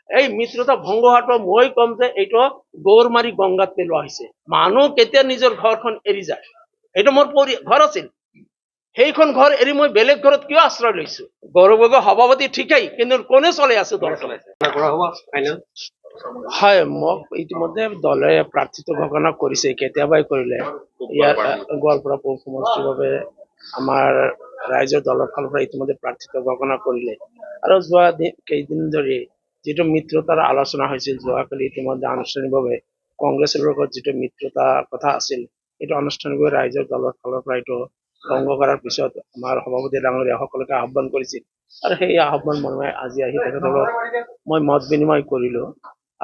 এই মিত্ৰতা ভংগ হোৱাটো মই কম যে এইটো গৌৰ মাৰি গংগাত পেলোৱা হৈছে। মানুহ কেতিয়া নিজৰ ঘৰখন এৰি যায়, এইটো মোৰ ঘৰ আছিল, সেইখন ঘৰ এৰি মই বেলেগ ঘৰত কিয় আশ্ৰয় লৈছো? গৌৰৱগৈ সভাপতি ঠিকেই, কিন্তু কোনে চলাই আছে দল? হয়, মোক ইতিমধ্যে দলে প্ৰাৰ্থীত্ব ঘোষণা কৰিছে, কেতিয়াবাই কৰিলে। ইয়াৰ গোৱালপাৰা পৌৰ সমষ্টিৰ বাবে আমাৰ ৰাইজৰ দলৰ ফালৰ পৰা ইতিমধ্যে প্ৰাৰ্থীত্ব ঘোষণা কৰিলে। আৰু যোৱা কেইদিন ধৰি যিটো মিত্ৰতাৰ আলোচনা হৈছিল, যোৱাকালি ইতিমধ্যে আনুষ্ঠানিকভাৱে কংগ্ৰেছৰ লগত যিটো মিত্ৰতাৰ কথা আছিল, এইটো আনুষ্ঠানিকভাৱে ৰাইজৰ দলৰ ফালৰ পৰা এইটো ভংগ কৰাৰ পিছত আমাৰ সভাপতি ডাঙৰীয়া সকলোকে আহ্বান কৰিছিল। আৰু সেই আহ্বান মৰ্মে আজি আহি তেখেতসকলৰ মই মত বিনিময় কৰিলো।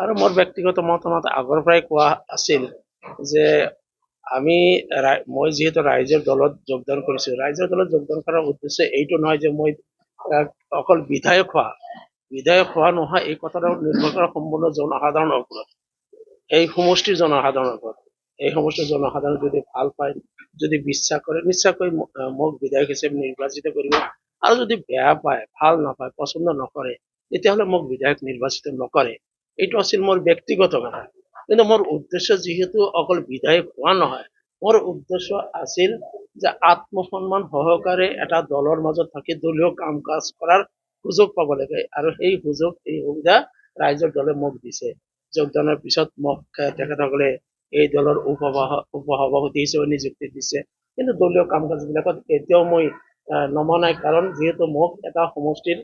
আৰু মোৰ ব্যক্তিগত মতামত আগৰ পৰাই কোৱা আছিল যে মই যিহেতু ৰাইজৰ দলত যোগদান কৰিছো, ৰাইজৰ দলত যোগদান কৰাৰ উদ্দেশ্য এইটো নহয় যে মই অকল বিধায়ক হোৱা নহয়, এই কথাটো নিৰ্ভৰ কৰে সম্পূৰ্ণ জনসাধাৰণৰ ওপৰত, এই সমষ্টিৰ জনসাধাৰণৰ ওপৰত। এই সমষ্টিৰ জনসাধাৰণ যদি ভাল পায়, যদি বিশ্বাস কৰে, নিশ্চয়কৈ মোক বিধায়ক হিচাপে নিৰ্বাচিত কৰিব। আৰু যদি বেয়া পায়, ভাল নাপায়, পচন্দ নকৰে, তেতিয়াহ'লে মোক বিধায়ক নিৰ্বাচিত নকৰে। এইটো আছিল মোৰ ব্যক্তিগত কথা। কিন্তু মোৰ উদ্দেশ্য যিহেতু অকল বিধায়ক হোৱা নহয়, মোৰ উদ্দেশ্য আছিল যে আত্মসন্মান সহকাৰে এটা দলৰ মাজত থাকি দলীয় কাম কাজ কৰাৰ সুযোগ পাব লাগে। আৰু সেই সুযোগ, এই সুবিধা ৰাইজৰ দলে মোক দিছে। যোগদানৰ পিছত মোক তেখেতসকলে এই দলৰ উপসভাপতি হিচাপে নিযুক্তি দিছে, কিন্তু দলীয় কাম কাজ বিলাকত এতিয়াও মই নমা নাই, কাৰণ যিহেতু মোক এটা সমষ্টিৰ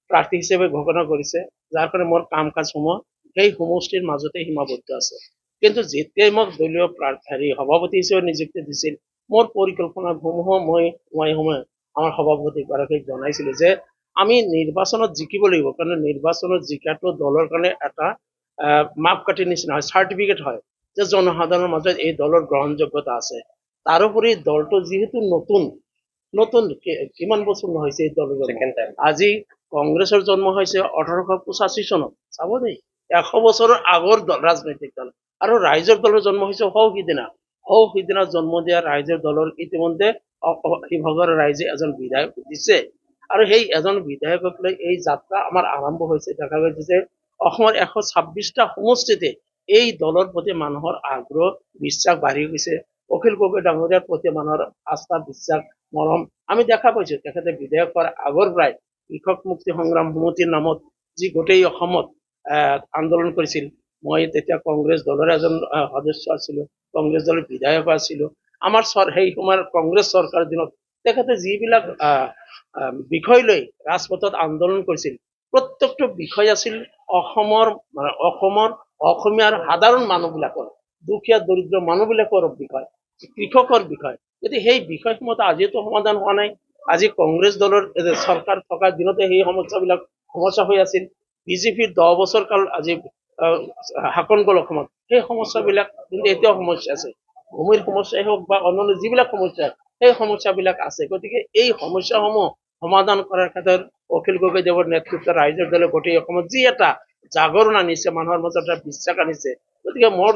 প্ৰাৰ্থী হিচাপে ঘোষণা কৰিছে, যাৰ কাৰণে মোৰ কাম কাজসমূহ সেই সমষ্টিৰ মাজতে সীমাবদ্ধ আছে। কিন্তু যেতিয়াই মোক দলীয় সভাপতি হিচাপে নিযুক্তি দিছিল, মোৰ পৰিকল্পনাসমূহ মই আমাৰ সভাপতি গৰাকীক জনাইছিলো যে আমি নিৰ্বাচনত জিকিব লাগিব, কাৰণ নিৰ্বাচনত জিকাটো দলৰ কাৰণে এটা মাপকাঠিৰ নিচিনা হয়, চাৰ্টিফিকেট হয় যে জনসাধাৰণৰ মাজত এই দলৰ গ্ৰহণযোগ্যতা আছে। তাৰোপৰি দলটো যিহেতু নতুন কিমান বছৰ নহৈছে এই দলৰ আজি কংগ্ৰেছৰ জন্ম হৈছে 1885 চনত, চাব দেই, 100 বছৰৰ আগৰ ৰাজনৈতিক দল। আৰু ৰাইজৰ দলৰ জন্ম হৈছে সিদিনা জন্ম দিয়া ৰাইজৰ দলৰ ইতিমধ্যে শিৱসাগৰৰ ৰাইজে এজন বিধায়ক দিছে। আৰু সেই এজন বিধায়কক লৈ এই যাত্ৰা আমাৰ আৰম্ভ হৈছে। দেখা গৈছে যে অসমৰ 126টা সমষ্টিতে এই দলৰ প্ৰতি মানুহৰ আগ্ৰহ, বিশ্বাস বাঢ়ি গৈছে। অখিল গগৈ ডাঙৰীয়াৰ প্ৰতি মানুহৰ আস্থা, বিশ্বাস, মৰম আমি দেখা পাইছো। তেখেতে বিধায়ক হোৱাৰ আগৰ পৰাই কৃষক মুক্তি সংগ্ৰাম সমিতিৰ নামত যি গোটেই অসমত আন্দোলন কৰিছিল, মই তেতিয়া কংগ্ৰেছ দলৰ এজন সদস্য আছিলো, কংগ্ৰেছ দলৰ বিধায়ক আছিলো। আমাৰ সেই সময়ৰ কংগ্ৰেছ চৰকাৰৰ দিনত তেখেতে যিবিলাক বিষয় লৈ ৰাজপথত আন্দোলন কৰিছিল, প্ৰত্যেকটো বিষয় আছিল অসমীয়াৰ সাধাৰণ মানুহবিলাকৰ, দুখীয়া দৰিদ্ৰ মানুহবিলাকৰ বিষয়, কৃষকৰ বিষয়। যদি সেই বিষয়সমূহ আজিতো সমাধান হোৱা নাই। আজি কংগ্ৰেছ দলৰ চৰকাৰ থকা দিনতে সেই সমস্যা হৈ আছিল। বিজেপিৰ 10 বছৰ কাল আজি শাসন গ'ল অসমত, সেই সমস্যাবিলাক কিন্তু এতিয়াও সমস্যা আছে। ভূমিৰ সমস্যাই হওক বা অন্যান্য যিবিলাক সমস্যা, সেই সমস্যাবিলাক আছে। গতিকে এই সমস্যাসমূহ সমাধান কৰাৰ ক্ষেত্ৰত অখিল গগৈদেৱৰ নেতৃত্বত ৰাইজৰ দলে গোটেই অসমত যি এটা জাগৰণ আনিছে, মানুহৰ মাজত এটা বিশ্বাস আনিছে। গতিকে মোৰ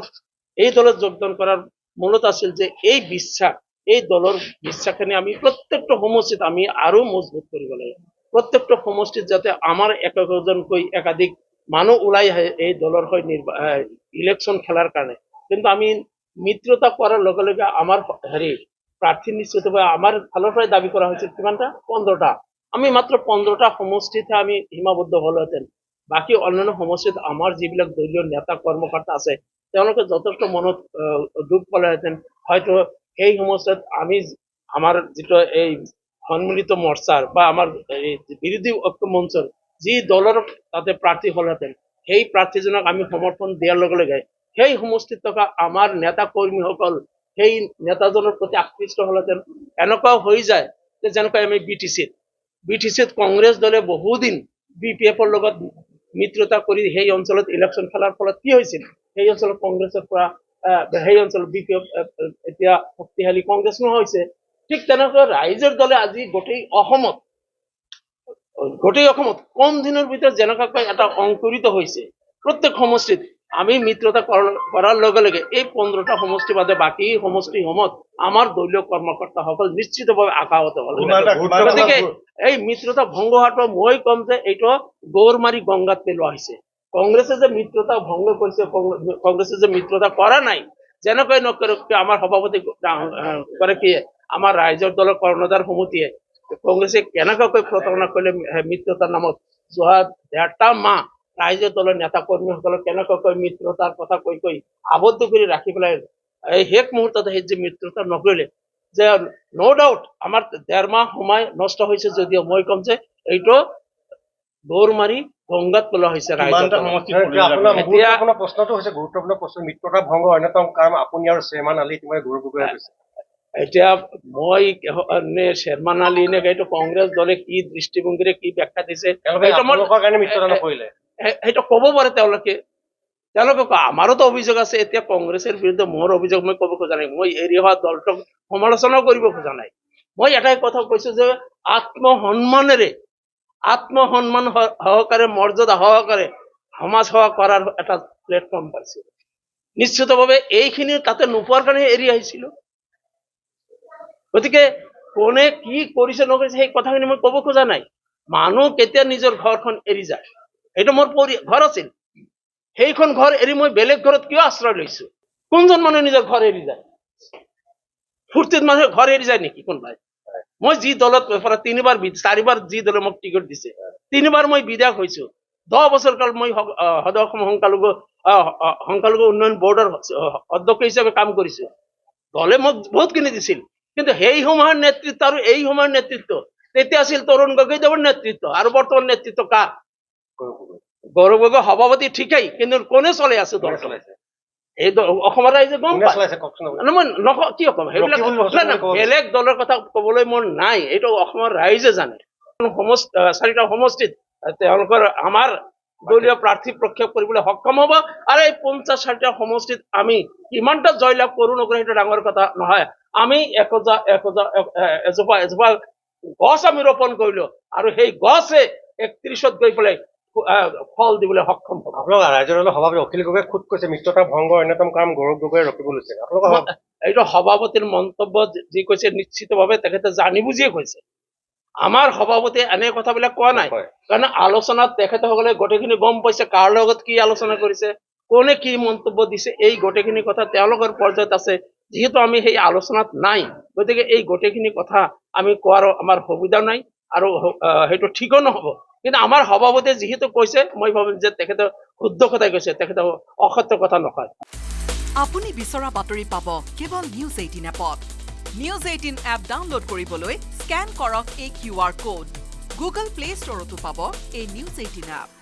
এই দলত যোগদান কৰাৰ মূলত আছিল যে এই বিশ্বাস, এই দলৰ বিশ্বাসখিনি আমি প্ৰত্যেকটো সমষ্টিত আমি আৰু মজবুত কৰিব লাগে। প্ৰত্যেকটো সমষ্টিত যাতে আমাৰ একজনকৈ একাধিক মানুহ ওলাই আহে এই দলৰ হৈ ইলেকশ্যন খেলাৰ কাৰণে। কিন্তু আমি মিত্ৰতা কৰাৰ লগে লগে আমাৰ প্ৰাৰ্থী নিশ্চিত আমাৰ ফালৰ পৰাই দাবী কৰা হৈছিল কিমানটা? 15টা। আমি মাত্ৰ 15টা সমষ্টিতহে আমি সীমাবদ্ধ হলোহেঁতেন। বাকী অন্যান্য সমষ্টিত আমাৰ যিবিলাক দলীয় নেতা কৰ্মকৰ্তা আছে, তেওঁলোকে যথেষ্ট মনত দুখ পালেহেঁতেন। হয়তো সেই সমষ্টিত আমাৰ যিটো এই সন্মিলিত মৰ্চাৰ বা আমাৰ বিৰোধী ঐক্য মঞ্চৰ যি দলৰ তাতে প্ৰাৰ্থী হলহেঁতেন, সেই প্ৰাৰ্থীজনক আমি সমৰ্থন দিয়াৰ লগে লগে সেই সমষ্টিত থকা আমাৰ নেতা কৰ্মীসকল সেই নেতাজনৰ প্ৰতি আকৃষ্ট হলহেঁতেন। এনেকুৱাও হৈ যায় যে যেনেকৈ আমি বিটিচিত কংগ্ৰেছ দলে বহুদিন BPF ৰ লগত মিত্ৰতা কৰি সেই অঞ্চলত ইলেকশ্যন খেলাৰ ফলত কি হৈছিল? সেই অঞ্চলত কংগ্ৰেছৰ পৰা সেই অঞ্চলত BPF এতিয়া শক্তিশালী কংগ্ৰেছ নোহোৱা হৈছে। ঠিক তেনেকৈ ৰাইজৰ দলে আজি গোটেই অসমত কম দিনৰ ভিতৰত যেনেকুৱাকৈ এটা অংকুৰিত হৈছে, প্ৰত্যেক সমষ্টিত আমি মিত্ৰতা কৰাৰ লগে লগে এই 15টা সমষ্টি বাদে বাকী সমষ্টিসমূহত আমাৰ দলীয় কৰ্মকৰ্তাসকল নিশ্চিতভাৱে আশাহত হল। গতিকে এই মিত্ৰতা ভংগ হোৱাটো মই কম যে এইটো গৌৰ মাৰি গংগাত পেলোৱা হৈছে। কংগ্ৰেসেৰ যে মিত্ৰতা ভঙ্গ কৰেছে, কংগ্ৰেসেৰ যে মিত্ৰতা কৰা নাই, যেন কই নকৰে আমাৰ সভাপতি কৰে কি আমাৰ ৰাইজৰ দলৰ কৰ্ণধাৰ সমিতিয়ে কংগ্ৰেসে কেন কই প্ৰতাৰণা কৰলে মিত্ৰতাৰ নামত যোৱা 1.5 মাহ ৰাইজৰ দলেৰ নেতা কৰ্মীসকলক কেন কই মিত্ৰতাৰ কথা কই আবদ্ধ কৰে ৰাখি পেলাই এই শেষ মুহূৰ্তত সেই যে মিত্ৰতা নকৰিলে যে নো ডাউট আমার 1.5 মাহ সময় নষ্ট হয়েছে, যদিও মই কম যে এইটো দৌৰ মাৰি গংগাত পেলোৱা হৈছে ৰাইজৰ আপোনাৰ প্ৰশ্নটো হৈছে গুৰুত্বপূৰ্ণ প্ৰশ্ন। মিত্ৰতা ভংগ অন্যতম কাৰণ আপুনি আৰু শ্বেৰমান আলী ইতিমধ্যে গৌৰৱ গগৈয়ে কৈছে। এতিয়া মই নে শ্বেৰমান আলী নে এইটো কংগ্ৰেছ দলে কি দৃষ্টিভংগীৰে কি ব্যাখ্যা দিছে সেইটো ক'ব পাৰে তেওঁলোকে। আমাৰোতো অভিযোগ আছে। এতিয়া কংগ্ৰেছৰ বিৰুদ্ধে মোৰ অভিযোগ মই ক'ব খোজা নাই, মই এৰি অহা দলটোক সমালোচনাও কৰিব খোজা নাই। মই এটাই কথা কৈছো যে আত্মসন্মান সহকাৰে মৰ্যাদা সহকাৰে সমাজ সেৱা কৰাৰ এটা প্লেটফৰ্ম পাইছিল। নিশ্চিতভাৱে এইখিনি তাতে নোপোৱাৰ কাৰণে এৰি আহিছিল। গতিকে কোনে কি কৰিছে নকৰিছে সেই কথাখিনি মই ক'ব খোজা নাই। মানুহ কেতিয়া নিজৰ ঘৰখন এৰি যায়, সেইটো মোৰ ঘৰ আছিল, সেইখন ঘৰ এৰি মই বেলেগ ঘৰত কিয় আশ্ৰয় লৈছো? কোনজন মানুহে নিজৰ ঘৰ এৰি যায়? ফূৰ্তিত মানুহে ঘৰ এৰি যায় নেকি কোনোবাই? মই যি দলত 4বাৰ যি দলে মোক টিকট দিছে 3বাৰ মই বিধায়ক হৈছো। 10 বছৰ কাল মই সদৌ অসম সংখ্যালঘু উন্নয়ন বোৰ্ডৰ অধ্যক্ষ হিচাপে কাম কৰিছো। দলে মোক বহুতখিনি দিছিল, কিন্তু সেই সময়ৰ নেতৃত্ব আৰু এই সময়ৰ নেতৃত্ব, তেতিয়া আছিল তৰুণ গগৈদেৱৰ নেতৃত্ব আৰু বৰ্তমান নেতৃত্ব কাৰ? গৌৰৱ গগৈ সভাপতি ঠিকেই, কিন্তু কোনে চলাই আছে দল? এই অসমৰ ৰাইজে গম পায়। মই কি কম সেইবিলাক বেলেগ দলৰ কথা কবলৈ মোৰ নাই, এইটো অসমৰ ৰাইজে জানে। 4টা সমষ্টিত তেওঁলোকৰ আমাৰ দলীয় প্ৰাৰ্থী প্ৰক্ষেপ কৰিবলৈ সক্ষম হ'ব, আৰু এই 50-60টা সমষ্টিত আমি কিমানটা জয়লাভ কৰো নকৰো সেইটো ডাঙৰ কথা নহয়। আমি এজোপা গছ আমি ৰোপণ কৰিলো, আৰু সেই গছে 31ত গৈ পেলাই ফল দিবলৈ সক্ষম হ'ব। আপোনালোকৰ ৰাইজৰ দলৰ সভাপতি অখিল গগৈয়ে খুদ কৈছে মিত্ৰতা ভংগৰ অন্যতম কাম গৌৰৱ গগৈয়ে ৰখিব লৈছে। এইটো সভাপতিৰ মন্তব্য যি কৈছে নিশ্চিতভাৱে তেখেতে জানি বুজিয়ে কৈছে। আমাৰ সভাপতিয়ে এনে কথাবিলাক কোৱা নাই, কাৰণ আলোচনাত তেখেতসকলে গোটেইখিনি গম পাইছে কাৰ লগত কি আলোচনা কৰিছে, কোনে কি মন্তব্য দিছে, এই গোটেইখিনি কথা তেওঁলোকৰ পৰ্যায়ত আছে। যিহেতু আমি সেই আলোচনাত নাই, গতিকে এই গোটেইখিনি কথা আমি কোৱাৰ আমাৰ সুবিধা নাই, আৰু সেইটো ঠিকো নহ'ব। কিন্তু আমাৰ সভাপতিয়ে যিহেতু কৈছে, মই ভাবিম যে তেখেতে শুদ্ধ কথাই কৈছে, তেখেতে অসত্য কথা নকয়। আপুনি বিচৰা বাতৰি পাব কেৱল নিউজ 18 এপত। নিউজ 18 এপ ডাউনলোড কৰিবলৈ স্কেন কৰক এই QR কোড। গুগল প্লে ষ্টৰতো পাব এই নিউজ 18 এপ।